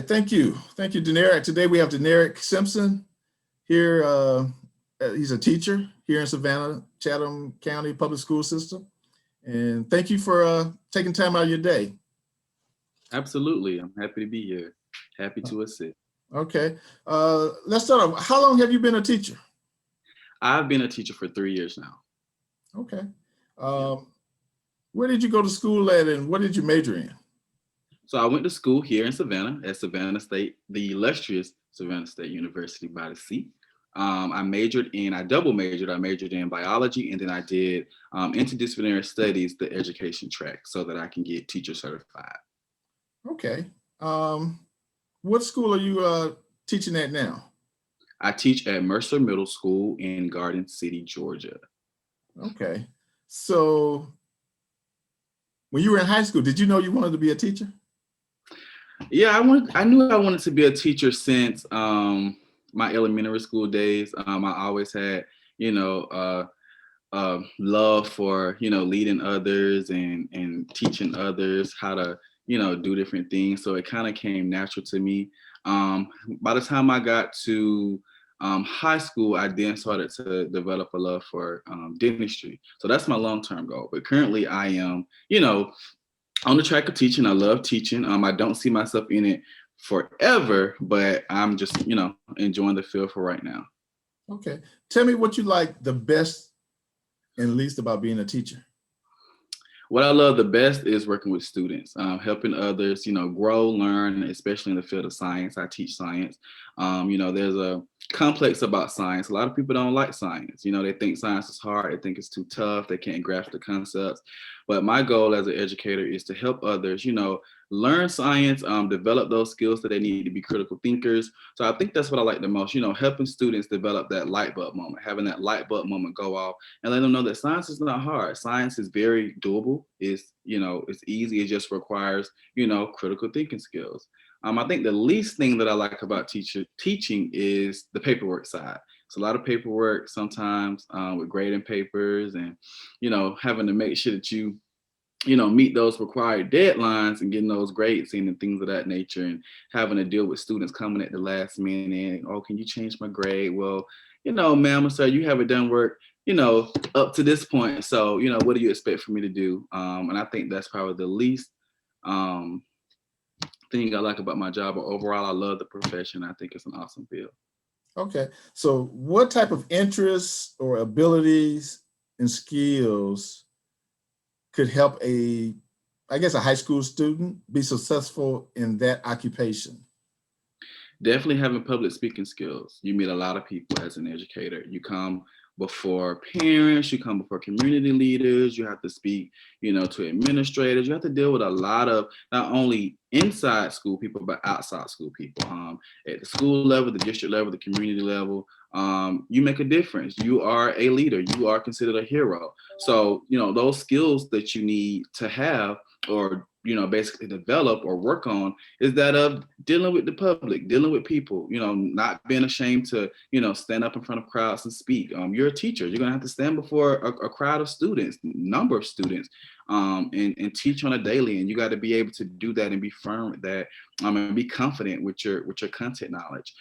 right, thank you. Thank you, Deneric. Today we have Deneric Simpson here. He's a teacher here in Savannah, Chatham County Public School System. And thank you for taking time out of your day. Absolutely. I'm happy to be here. Happy to assist. Okay, let's start off. How long have you been a teacher? I've been a teacher for 3 years now. Okay. Where did you go to school at and what did you major in? So I went to school here in Savannah at Savannah State, the illustrious Savannah State University by the Sea. I double majored. I majored in biology and then I did interdisciplinary studies, the education track, so that I can get teacher certified. Okay. What school are you teaching at now? I teach at Mercer Middle School in Garden City, Georgia. Okay. So when you were in high school, did you know you wanted to be a teacher? Yeah, I knew I wanted to be a teacher since my elementary school days. I always had, love for, leading others and teaching others how to, do different things. So it kind of came natural to me. By the time I got to high school, I then started to develop a love for dentistry. So that's my long-term goal. But currently I am, on the track of teaching. I love teaching. I don't see myself in it forever, but I'm just, enjoying the field for right now. Okay. Tell me what you like the best and least about being a teacher. What I love the best is working with students, helping others, grow, learn, especially in the field of science. I teach science. There's a complex about science. A lot of people don't like science. They think science is hard. They think it's too tough. They can't grasp the concepts. But my goal as an educator is to help others, learn science, develop those skills that they need to be critical thinkers. So I think that's what I like the most, helping students develop that light bulb moment, having that light bulb moment go off and let them know that science is not hard. Science is very doable. It's easy. It just requires, critical thinking skills. I think the least thing that I like about teaching is the paperwork side. It's a lot of paperwork sometimes with grading papers and, having to make sure that you meet those required deadlines and getting those grades in and things of that nature, and having to deal with students coming at the last minute. Oh, can you change my grade? Well, ma'am or sir, you haven't done work, up to this point. So, what do you expect for me to do? And I think that's probably the least thing I like about my job. But overall, I love the profession. I think it's an awesome field. Okay. So what type of interests or abilities and skills could help a high school student be successful in that occupation? Definitely having public speaking skills. You meet a lot of people as an educator. You come before parents, you come before community leaders, you have to speak, to administrators. You have to deal with a lot of not only inside school people, but outside school people. At the school level, the district level, the community level, you make a difference. You are a leader. You are considered a hero. So, those skills that you need to have or basically develop or work on is that of dealing with the public, dealing with people, not being ashamed to, stand up in front of crowds and speak. You're a teacher. You're going to have to stand before a crowd of students, number of students, and teach on a daily. And you got to be able to do that and be firm with that, and be confident with your content knowledge.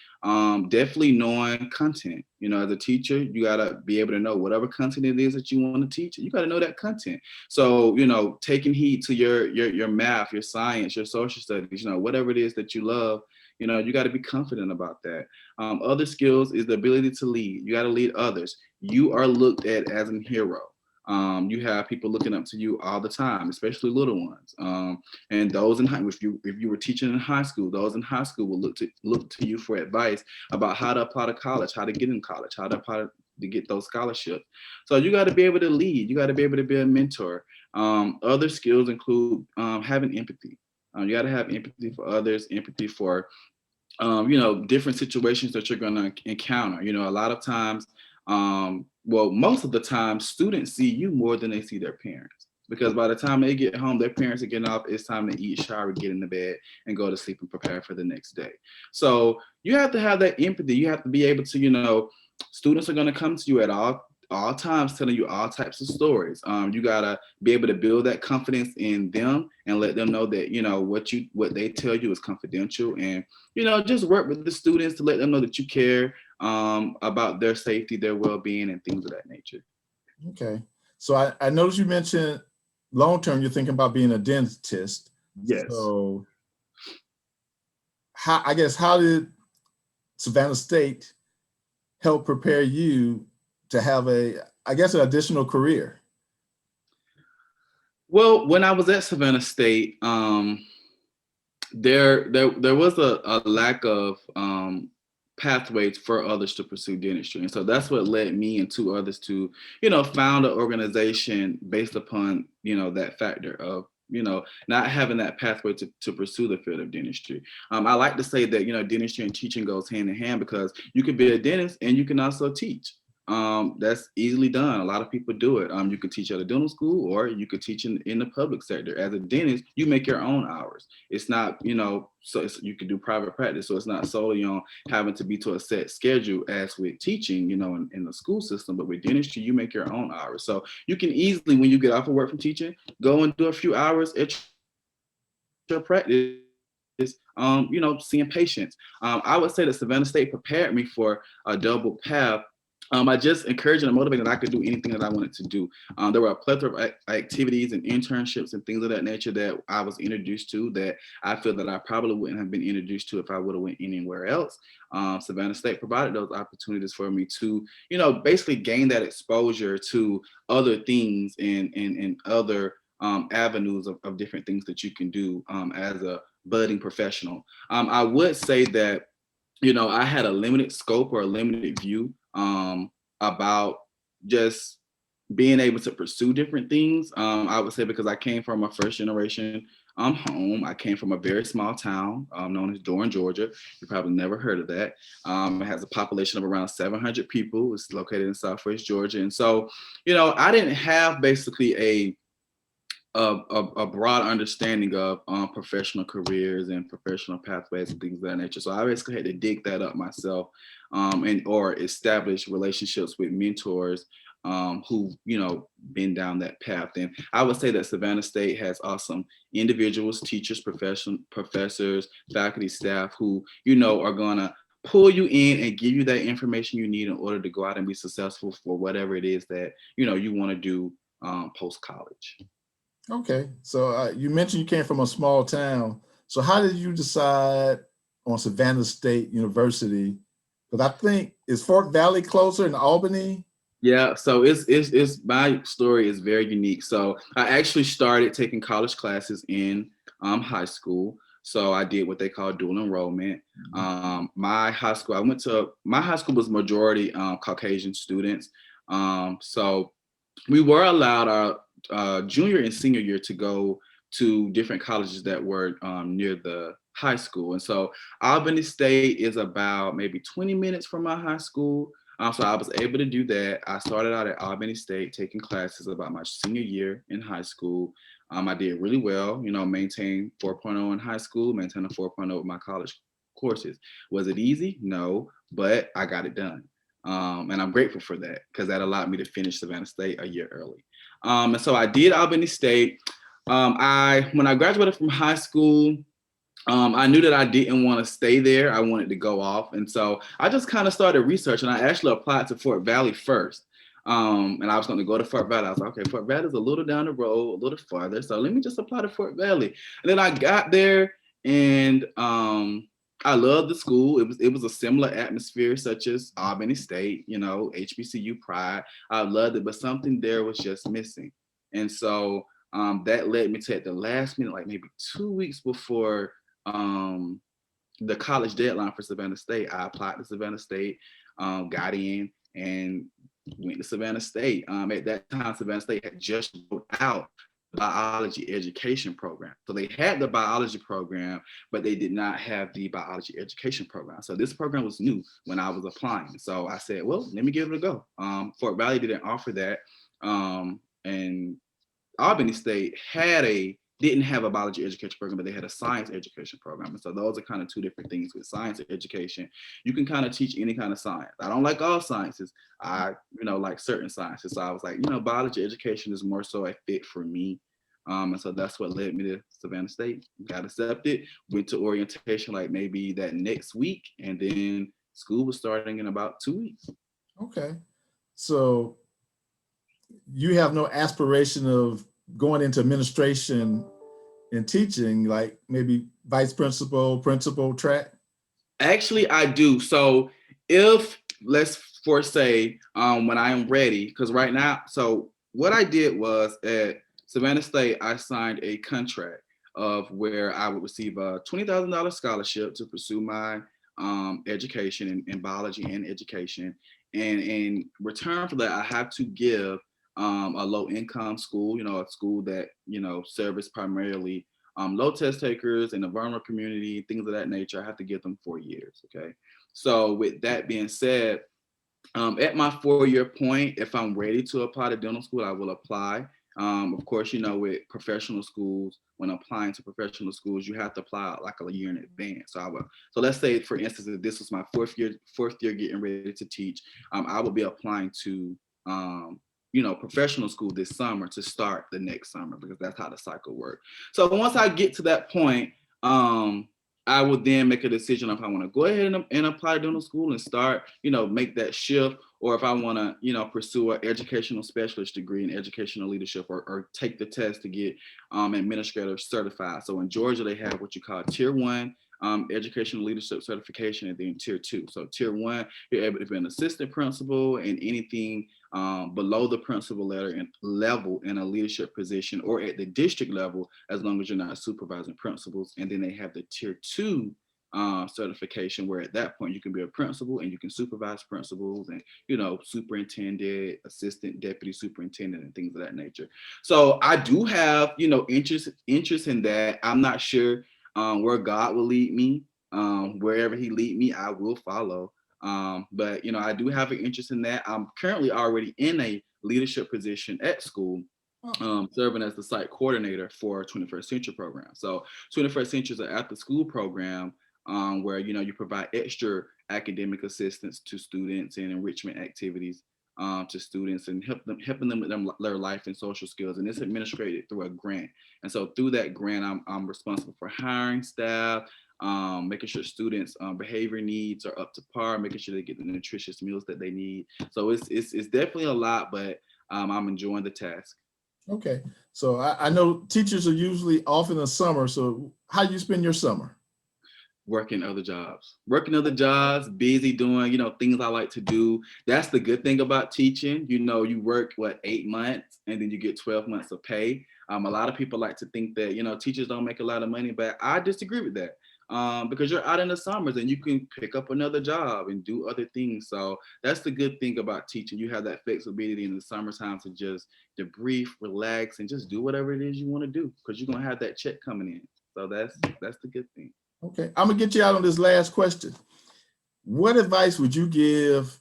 Definitely knowing content. As a teacher, you got to be able to know whatever content it is that you want to teach. You got to know that content. So, taking heed to your math, your science, your social studies, whatever it is that you love, you got to be confident about that. Other skills is the ability to lead. You got to lead others. You are looked at as a hero. You have people looking up to you all the time, especially little ones. And those in high, if you were teaching in high school, those in high school will look to you for advice about how to apply to college, how to get in college, how to apply to get those scholarships. So you got to be able to lead. You got to be able to be a mentor. Other skills include having empathy. You got to have empathy for others, empathy for different situations that you're going to encounter. A lot of times, most of the time, students see you more than they see their parents. Because by the time they get home, their parents are getting up, it's time to eat, shower, get into bed, and go to sleep and prepare for the next day. So you have to have that empathy. You have to be able to, students are going to come to you at all all times telling you all types of stories. You gotta be able to build that confidence in them and let them know that, you know, what they tell you is confidential, and, you know, just work with the students to let them know that you care about their safety, their well-being, and things of that nature. Okay. So I noticed you mentioned long-term, you're thinking about being a dentist. Yes. So how did Savannah State help prepare you to have an additional career? Well, when I was at Savannah State, there was a lack of pathways for others to pursue dentistry, and so that's what led me and two others to, you know, found an organization based upon, you know, that factor of, you know, not having that pathway to pursue the field of dentistry. I like to say that, you know, dentistry and teaching goes hand in hand, because you can be a dentist and you can also teach. That's easily done. A lot of people do it. You can teach at a dental school, or you could teach in the public sector. As a dentist, you make your own hours. It's not, you know, so you can do private practice. So it's not solely on having to be to a set schedule as with teaching, you know, in the school system. But with dentistry, you make your own hours. So you can easily, when you get off of work from teaching, go and do a few hours at your practice, you know, seeing patients. I would say that Savannah State prepared me for a double path. I just encouraged and motivated that I could do anything that I wanted to do. There were a plethora of activities and internships and things of that nature that I was introduced to that I feel that I probably wouldn't have been introduced to if I would have went anywhere else. Savannah State provided those opportunities for me to, you know, basically gain that exposure to other things and other avenues of different things that you can do as a budding professional. I would say that, you know, I had a limited scope or a limited view about just being able to pursue different things. I would say because I came from a first generation home. I came from a very small town known as Doran, Georgia. You probably never heard of that. It has a population of around 700 people. It's located in Southwest Georgia. And so, you know, I didn't have basically a broad understanding of professional careers and professional pathways and things of that nature. So I basically had to dig that up myself, and or establish relationships with mentors who, you know, been down that path. And I would say that Savannah State has awesome individuals, teachers, professors, faculty, staff who, you know, are gonna pull you in and give you that information you need in order to go out and be successful for whatever it is that, you know, you want to do post college. Okay, so you mentioned you came from a small town. So how did you decide on Savannah State University? Because I think, is Fort Valley closer in Albany? Yeah, so it's my story is very unique. So I actually started taking college classes in high school. So I did what they call dual enrollment. My high school was majority Caucasian students. So we were allowed our junior and senior year to go to different colleges that were near the high school. And so Albany State is about maybe 20 minutes from my high school. So I was able to do that. I started out at Albany State taking classes about my senior year in high school. I did really well, you know, maintained 4.0 in high school, maintained a 4.0 with my college courses. Was it easy? No, but I got it done. And I'm grateful for that because that allowed me to finish Savannah State a year early. And so I did Albany State. When I graduated from high school, I knew that I didn't want to stay there. I wanted to go off. And so I just kind of started researching. I actually applied to Fort Valley first. And I was going to go to Fort Valley. I was like, okay, Fort Valley is a little down the road, a little farther. So let me just apply to Fort Valley. And then I got there and I loved the school. It was a similar atmosphere such as Albany State, you know, HBCU pride. I loved it, but something there was just missing. And so that led me to at the last minute, like maybe 2 weeks before the college deadline for Savannah State, I applied to Savannah State, got in, and went to Savannah State. At that time, Savannah State had just rolled out the biology education program. So they had the biology program, but they did not have the biology education program. So this program was new when I was applying. So I said, well, let me give it a go. Fort Valley didn't offer that. And Albany State had a didn't have a biology education program, but they had a science education program. And so those are kind of two different things. With science education, you can kind of teach any kind of science. I don't like all sciences. I, like certain sciences. So I was like, biology education is more so a fit for me. And so that's what led me to Savannah State. Got accepted, went to orientation like maybe that next week, and then school was starting in about 2 weeks. Okay. So you have no aspiration of going into administration and teaching, like maybe vice principal, principal track? Actually, I do. So if, let's say when I am ready, because right now, so what I did was at Savannah State, I signed a contract of where I would receive a $20,000 scholarship to pursue my education in biology and education. And in return for that, I have to give a low income school, a school that, service primarily low test takers in the vulnerable community, things of that nature. I have to give them 4 years. Okay. So with that being said, at my 4-year point, if I'm ready to apply to dental school, I will apply. Of course, with professional schools, when applying to professional schools, you have to apply like a year in advance. So let's say, for instance, if this was my fourth year getting ready to teach, I would be applying to, professional school this summer to start the next summer, because that's how the cycle works. So once I get to that point, I will then make a decision if I want to go ahead and apply to dental school and start, make that shift, or if I want to, pursue an educational specialist degree in educational leadership, or take the test to get administrator certified. So in Georgia, they have what you call Tier 1 educational leadership certification, and then Tier 2. So Tier 1, you're able to be an assistant principal and anything below the principal level in a leadership position, or at the district level, as long as you're not supervising principals. And then they have the Tier 2 certification, where at that point you can be a principal and you can supervise principals and, superintendent, assistant, deputy superintendent, and things of that nature. So I do have, interest in that. I'm not sure where God will lead me. Wherever he lead me, I will follow. But I do have an interest in that. I'm currently already in a leadership position at school, serving as the site coordinator for 21st Century program. So 21st Century is an after school program where you provide extra academic assistance to students and enrichment activities to students, and helping them with their life and social skills. And it's administrated through a grant. And so through that grant, I'm responsible for hiring staff, making sure students' behavior needs are up to par, making sure they get the nutritious meals that they need. So it's definitely a lot, but I'm enjoying the task. Okay, so I know teachers are usually off in the summer. So how do you spend your summer? Working other jobs, busy doing, things I like to do. That's the good thing about teaching. You work 8 months and then you get 12 months of pay. A lot of people like to think that, teachers don't make a lot of money, but I disagree with that. Because you're out in the summers and you can pick up another job and do other things. So that's the good thing about teaching. You have that flexibility in the summertime to just debrief, relax, and just do whatever it is you want to do, because you're going to have that check coming in. So that's the good thing. Okay, I'm gonna get you out on this last question. What advice would you give,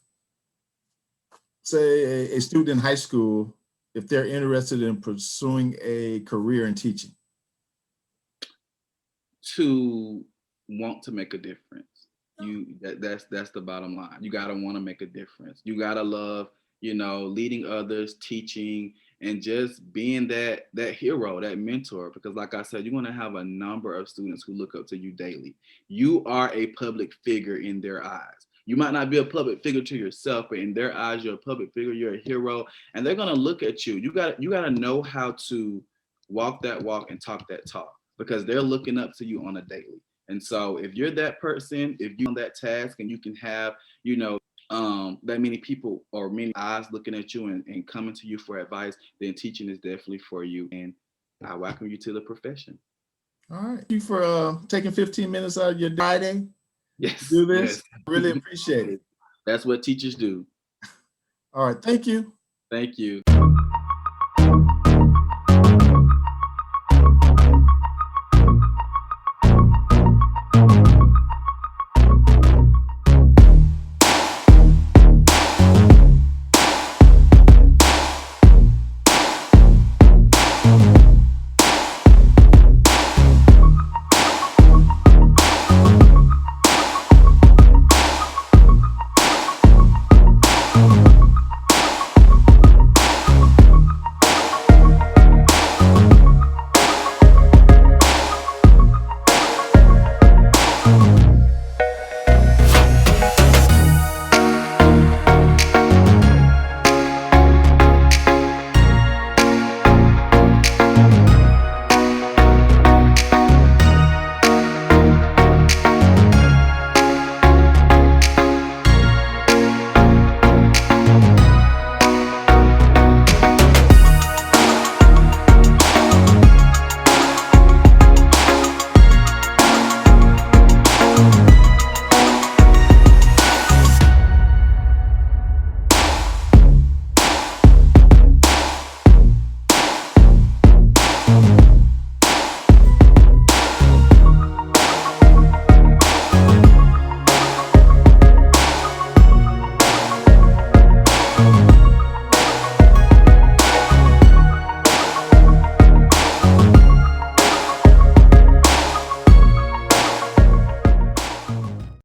say, a student in high school if they're interested in pursuing a career in teaching? To want to make a difference. That's the bottom line. You gotta want to make a difference. You gotta love, leading others, teaching, and just being that hero, that mentor. Because like I said, you're gonna have a number of students who look up to you daily. You are a public figure in their eyes. You might not be a public figure to yourself, but in their eyes, you're a public figure, you're a hero, and they're gonna look at you. You gotta know how to walk that walk and talk that talk, because they're looking up to you on a daily. And so if you're that person, if you're on that task and you can have, that many people or many eyes looking at you and coming to you for advice, then teaching is definitely for you. And I welcome you to the profession. All right. Thank you for taking 15 minutes out of your Friday. Yes. Do this. Yes. Really appreciate it. That's what teachers do. All right. Thank you. Thank you.